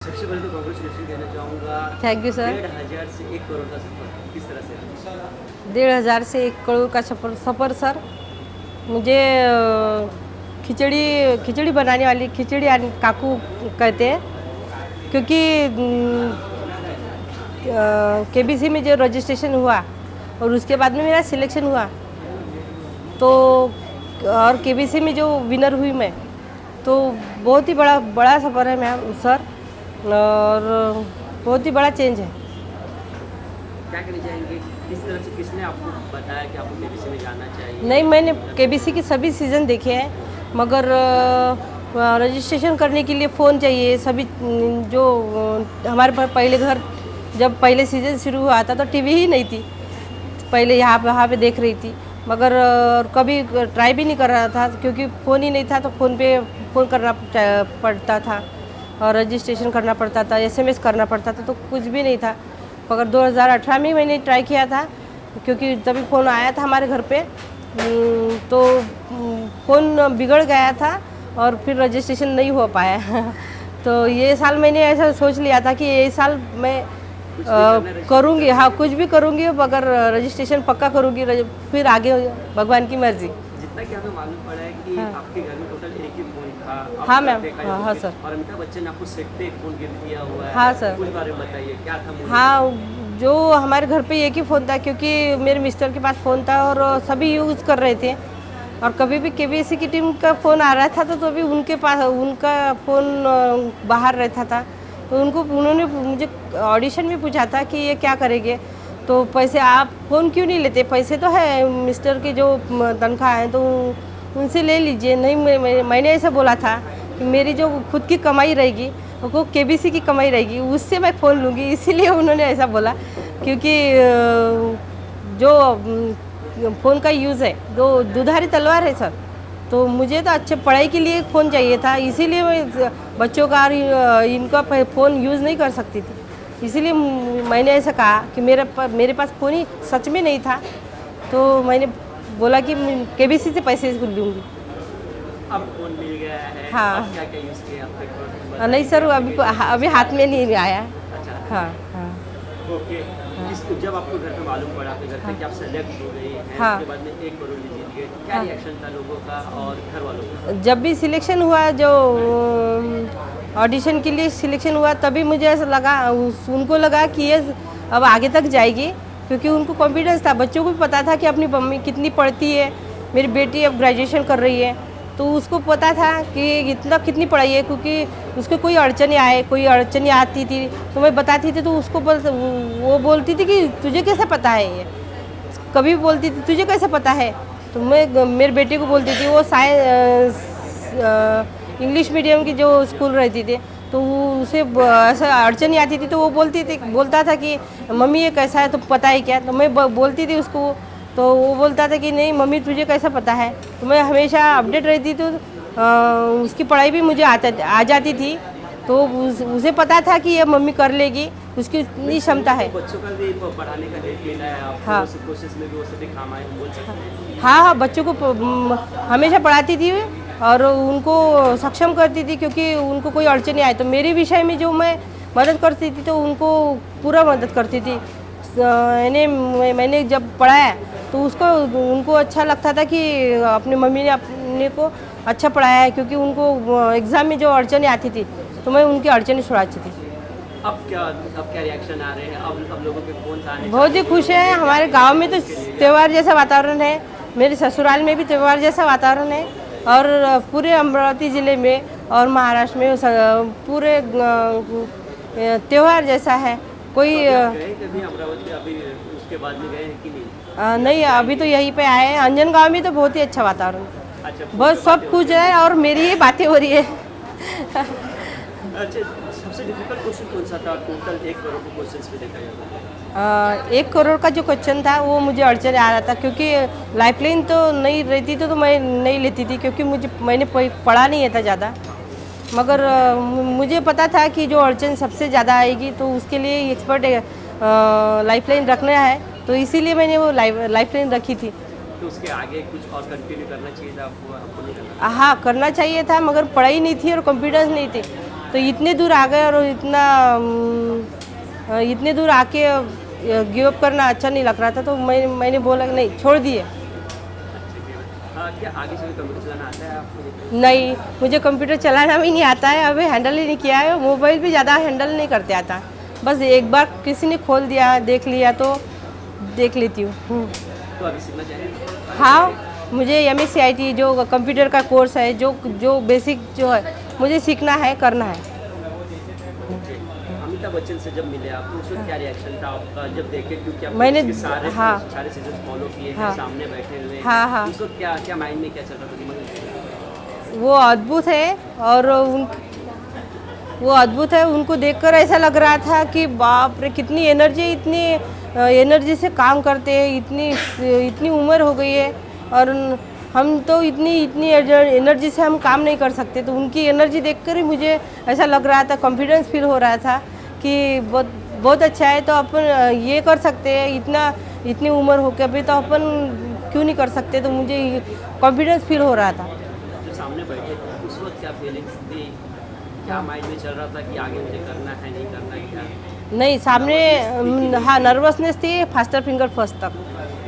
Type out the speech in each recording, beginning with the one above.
सबसे पहले तो कांग्रेचुलेशन कहना चाहूँगा। Thank you sir. 1,500 से 1 करोड़ का सफर किस तरह से रहा? 1,500 से 1 करोड़ का सफ़र सर, मुझे खिचड़ी बनाने वाली खिचड़ी काकू कहते हैं, क्योंकि केबीसी में जो रजिस्ट्रेशन हुआ और उसके बाद में मेरा सिलेक्शन हुआ, तो और केबीसी में जो विनर हुई मैं, तो बहुत ही बड़ा सफ़र है मैम सर, और बहुत ही बड़ा चेंज है। क्या कहना चाहेंगे, किस तरह से किसने आपको बताया कि आपको केबीसी में जाना चाहिए? नहीं, मैंने केबीसी के सभी सीज़न देखे हैं, मगर रजिस्ट्रेशन करने के लिए फ़ोन चाहिए सभी। जो हमारे पर पहले घर जब पहले सीज़न शुरू हुआ था तो टीवी ही नहीं थी, पहले यहाँ पे देख रही थी, मगर कभी ट्राई भी नहीं कर रहा था क्योंकि फ़ोन ही नहीं था। तो फ़ोन पे फ़ोन करना पड़ता था और रजिस्ट्रेशन करना पड़ता था, SMS करना पड़ता था, तो कुछ भी नहीं था। मगर 2018 में मैंने ट्राई किया था, क्योंकि तभी फ़ोन आया था हमारे घर पे, तो फ़ोन बिगड़ गया था और फिर रजिस्ट्रेशन नहीं हो पाया। तो ये साल मैंने ऐसा सोच लिया था कि ये साल मैं करूँगी, हाँ कुछ भी करूँगी, मगर रजिस्ट्रेशन पक्का करूँगी, फिर आगे भगवान की मर्जी। जितना कि हमें मालूम पड़ा है कि हाँ। आपके घर में टोटल एक ही फ़ोन था। हाँ मैम, हाँ सर। और अमिताभ बच्चन ने आपको सेट पे एक फ़ोन गिफ्ट किया हुआ है। हाँ सर। उस बारे में बताइए, क्या था मूवी? हाँ, जो हमारे घर पे एक ही फ़ोन था, क्योंकि मेरे मिस्टर के पास फ़ोन था और सभी यूज़ कर रहे थे, और कभी भी केबीसी की टीम का फ़ोन आ रहा था तो भी उनके पास उनका फ़ोन बाहर रहता था। तो उन्होंने मुझे ऑडिशन में पूछा था कि ये क्या करेंगे, तो पैसे आप फ़ोन क्यों नहीं लेते, पैसे तो है मिस्टर की जो तनख्वाह है तो उनसे ले लीजिए। नहीं, मैंने ऐसा बोला था कि मेरी जो खुद की कमाई रहेगी वो केबीसी की कमाई रहेगी, उससे मैं फ़ोन लूँगी, इसीलिए उन्होंने ऐसा बोला। क्योंकि जो फ़ोन का यूज़ है जो दुधारी तलवार है सर, तो मुझे तो अच्छे पढ़ाई के लिए फ़ोन चाहिए था, इसीलिए मैं बच्चों का और इनका फ़ोन यूज़ नहीं कर सकती थी। इसीलिए मैंने ऐसा कहा कि मेरे पास फ़ोन ही सच में नहीं था, तो मैंने बोला कि केबीसी से पैसे लूँगी। अब फ़ोन मिल गया है। हाँ। अब क्या क्या यूज़ किया आपने फ़ोन? नहीं सर, अभी हाथ में नहीं आया। अच्छा। हाँ हाँ ओके। जब आपको घर पे मालूम पड़ा आपके घर पे कि आप सेलेक्ट हो गई हैं, हाँ। उसके बाद में 1 करोड़ भी जीत गए, क्या हाँ। रिएक्शन था लोगों का और घर वालों का? जब भी सिलेक्शन हुआ, जो ऑडिशन के लिए सिलेक्शन हुआ, तभी मुझे ऐसा लगा, उनको लगा कि ये अब आगे तक जाएगी, क्योंकि उनको कॉन्फिडेंस था, बच्चों को भी पता था कि अपनी मम्मी कितनी पढ़ती है। मेरी बेटी अब ग्रेजुएशन कर रही है, तो उसको पता था कि कितनी पढ़ाई है, क्योंकि उसको कोई अड़चन आती थी तो मैं बताती थी, तो वो बोलती थी कि तुझे कैसे पता है ये, कभी बोलती थी तुझे कैसे पता है, तो मैं मेरे बेटे को बोलती थी, वो इंग्लिश मीडियम की जो स्कूल रहती थी, तो उसे ऐसा अड़चन आती थी, तो वो बोलता था कि मम्मी ये कैसा है, तो पता है क्या, तो मैं बोलती थी उसको, तो वो बोलता था कि नहीं मम्मी तुझे कैसा पता है, तो मैं हमेशा अपडेट रहती, तो उसकी पढ़ाई भी मुझे आ जाती थी, तो उसे पता था कि ये मम्मी कर लेगी, उसकी इतनी क्षमता है। बच्चों का भी पढ़ाने का हेल्प मिला है आपको? हाँ। उस कोशिश में भी वो सभी काम आए, हम बोल सकते हैं। हाँ, बच्चों को हमेशा पढ़ाती थी और उनको सक्षम करती थी, क्योंकि उनको कोई अड़चन नहीं आई, तो मेरे विषय में जो मैं मदद करती थी तो उनको पूरा मदद करती थी। मैंने जब पढ़ाया तो उनको अच्छा लगता था कि अपनी मम्मी ने अपने को अच्छा पढ़ाया है, क्योंकि उनको एग्ज़ाम में जो अड़चनें आती थी तो मैं उनकी अड़चनें छुड़ाती थी। अब क्या रिएक्शन आ रहे हैं? अब लोगों के फ़ोन आने बहुत ही खुश हैं। हमारे गांव में तो त्यौहार जैसा वातावरण है, मेरे ससुराल में भी त्यौहार जैसा वातावरण है, और पूरे अमरावती ज़िले में और महाराष्ट्र में पूरे त्यौहार जैसा है। कोई गए कभी अमरावती? अभी उसके बाद में गए हैं कि नहीं? नहीं, अभी तो यहीं पे आए हैं। अंजन गांव में तो बहुत ही अच्छा वातावरण है, अच्छा, बस सब कुछ है और मेरी ही बातें हो रही है। अच्छा, सबसे डिफिकल्ट क्वेश्चन कौन सा था टोटल 1 करोड़ के क्वेश्चंस पे देखा जाए तो? 1 करोड़ का जो क्वेश्चन था वो मुझे अड़चन आ रहा था, क्योंकि लाइफलाइन तो नहीं रहती तो मैं नहीं लेती थी, क्योंकि मैंने पढ़ा नहीं था ज़्यादा, मगर मुझे पता था कि जो अड़चन सबसे ज़्यादा आएगी तो उसके लिए एक्सपर्ट लाइफलाइन रखना है, तो इसीलिए मैंने वो लाइफलाइन रखी थी। तो उसके आगे कुछ और कंटिन्यू करना चाहिए था आपको नहीं करना? हाँ, करना चाहिए था, मगर पढ़ाई नहीं थी और कॉन्फिडेंस नहीं थी, तो इतने दूर आ गए और इतने दूर आके गिव अप करना अच्छा नहीं लग रहा था, तो मैंने बोला कि नहीं, छोड़ दिए। क्या आगे से भी कंप्यूटर चलाना आता है आपको? नहीं, मुझे कंप्यूटर चलाना भी नहीं आता है, अभी हैंडल ही नहीं किया है। मोबाइल भी ज़्यादा हैंडल नहीं करते आता, बस एक बार किसी ने खोल दिया, देख लिया तो देख लेती हूँ। तो अभी सीखना चाहिए। हाँ, मुझे MSCIT जो कंप्यूटर का कोर्स है, जो बेसिक जो है मुझे सीखना है, करना है। अमिताभ बच्चन से जब मिले आप, तो उस वक्त क्या रिएक्शन था आपका जब देखे, क्योंकि आप मैंने उसके सारे हाँ सीजन फॉलो किए हैं, हाँ सामने बैठे हुए हैं, हाँ उस वक्त क्या माइंड में क्या चल रहा था, दिमाग में? वो अद्भुत है, और वो अद्भुत है। उनको देखकर ऐसा लग रहा था कि बाप रे, कितनी एनर्जी, इतनी एनर्जी से काम करते हैं, इतनी उम्र हो गई है और हम तो इतनी एनर्जी से हम काम नहीं कर सकते। तो उनकी एनर्जी देखकर ही मुझे ऐसा लग रहा था, कॉन्फिडेंस फील हो रहा था कि बहुत अच्छा है, तो अपन ये कर सकते हैं, इतनी उम्र हो के अभी तो अपन क्यों नहीं कर सकते। तो मुझे कॉन्फिडेंस फील हो रहा था। जो सामने बैठे थे उस वक्त क्या फीलिंग्स थी, क्या माइंड में चल रहा था कि आगे मुझे करना है, नहीं करना है, क्या? नहीं, सामने हाँ नर्वसनेस थी फास्टर फिंगर फर्स्ट तक,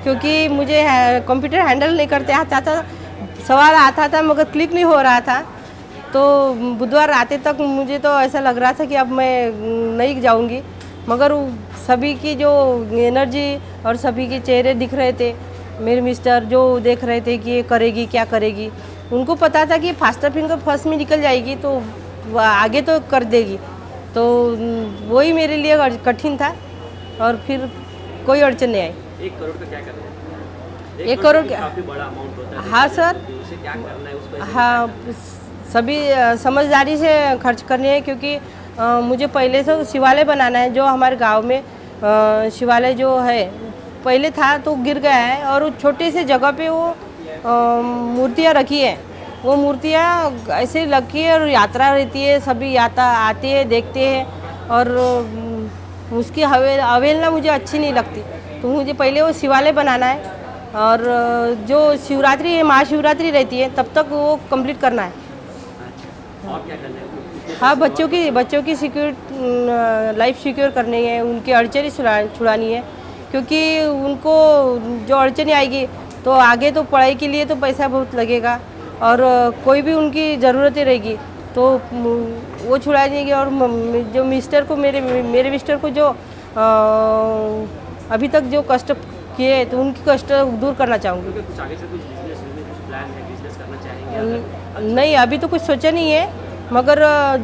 क्योंकि मुझे कंप्यूटर हैंडल नहीं करते आता था, सवाल आता था मगर क्लिक नहीं हो रहा था। तो बुधवार आते तक मुझे तो ऐसा लग रहा था कि अब मैं नहीं जाऊंगी, मगर सभी की जो एनर्जी और सभी के चेहरे दिख रहे थे, मेरे मिस्टर जो देख रहे थे कि ये करेगी, क्या करेगी, उनको पता था कि फास्टर फिंगर फर्स्ट में निकल जाएगी तो आगे तो कर देगी। तो वही मेरे लिए कठिन था, और फिर कोई अड़चन नहीं आई। 1 करोड़ का क्या करना है? 1 करोड़ काफ़ी बड़ा अमाउंट होता है। हाँ सर, उसे क्या करना है, उस पैसे हाँ सभी समझदारी से खर्च करने हैं, क्योंकि मुझे पहले से शिवालय बनाना है। जो हमारे गांव में शिवालय जो है पहले था तो गिर गया है, और छोटे से जगह पे वो मूर्तियाँ रखी है। वो मूर्तियाँ ऐसे रखी है और यात्रा रहती है, सभी यात्रा आते हैं, देखते हैं, और उसकी अवहेलना मुझे अच्छी नहीं लगती। तो मुझे पहले वो शिवालय बनाना है, और जो शिवरात्रि है, महाशिवरात्रि रहती है, तब तक वो कंप्लीट करना है। और क्या करना है? हाँ, बच्चों की सिक्योर लाइफ सिक्योर करनी है, उनकी अड़चनी छुड़ानी है, क्योंकि उनको जो अड़चनी आएगी तो आगे तो पढ़ाई के लिए तो पैसा बहुत लगेगा, और कोई भी उनकी ज़रूरतें रहेगी तो वो छुड़ा देंगे। और जो मिस्टर को मेरे मिस्टर को जो अभी तक जो कष्ट किए, तो उनकी कष्ट दूर करना चाहूँगी। कुछ आगे से कुछ कुछ प्लान है, बिजनेस करना चाहेंगे? नहीं, अभी तो कुछ सोचा नहीं है, मगर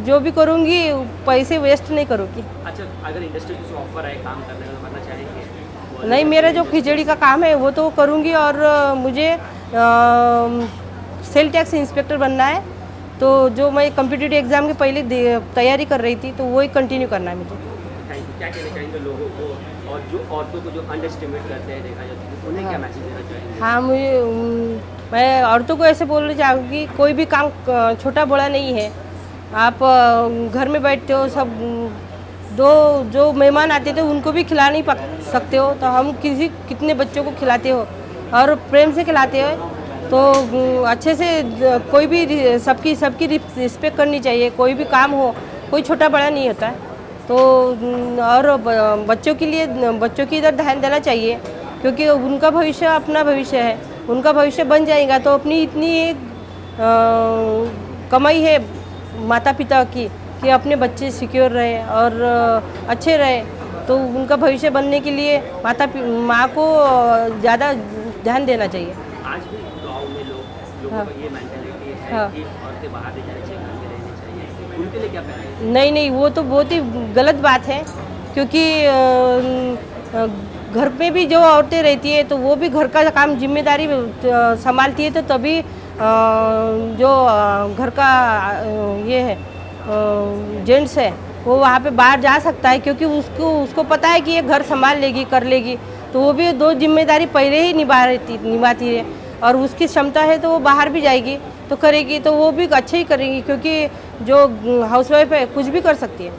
जो भी करूँगी पैसे वेस्ट नहीं करूँगी। अच्छा, अगर इंडस्ट्री कुछ ऑफर है काम करने का, करना चाहेंगे? नहीं, मेरा जो खिचड़ी का काम है वो तो करूँगी, और मुझे सेल टैक्स इंस्पेक्टर बनना है। तो जो मैं कॉम्पिटिटिव एग्ज़ाम के पहले तैयारी कर रही थी, तो वही कंटिन्यू करना है मुझे। Thank you. क्या कहना चाहेंगे लोगों को, और जो औरतों को जो अंडरएस्टिमेट करते हैं, देखा जाता है, उन्हें क्या मैसेज देना चाहेंगे? हाँ, मैं औरतों को ऐसे बोलना चाहूँगी, कोई भी काम छोटा बड़ा नहीं है। आप घर में बैठते हो, सब जो मेहमान आते थे उनको भी खिला नहीं सकते हो, तो हम कितने बच्चों को खिलाते हो और प्रेम से खिलाते हो। तो अच्छे से कोई भी सबकी रिस्पेक्ट करनी चाहिए। कोई भी काम हो, कोई छोटा बड़ा नहीं होता है। तो और बच्चों की इधर ध्यान देना चाहिए, क्योंकि उनका भविष्य अपना भविष्य है। उनका भविष्य बन जाएगा तो अपनी इतनी कमाई है माता पिता की कि अपने बच्चे सिक्योर रहे और अच्छे रहे। तो उनका भविष्य बनने के लिए माँ को ज़्यादा ध्यान देना चाहिए। आज भी गाँव में लोगों का ये मेंटालिटी है कि औरतें बाहर नहीं जानी चाहिए, घर में रहनी चाहिए। उनके लिए क्या कहें? नहीं, वो तो बहुत ही गलत बात है, क्योंकि घर में भी जो औरतें रहती है तो वो भी घर का काम जिम्मेदारी संभालती है, तो तभी जो घर का ये है जेंट्स है वो वहाँ पे बाहर जा सकता है, क्योंकि उसको पता है कि ये घर संभाल लेगी, कर लेगी। तो वो भी 2 जिम्मेदारी पहले ही निभाती है, और उसकी क्षमता है तो वो बाहर भी जाएगी तो करेगी, तो वो भी अच्छा ही करेगी, क्योंकि जो हाउसवाइफ है कुछ भी कर सकती है।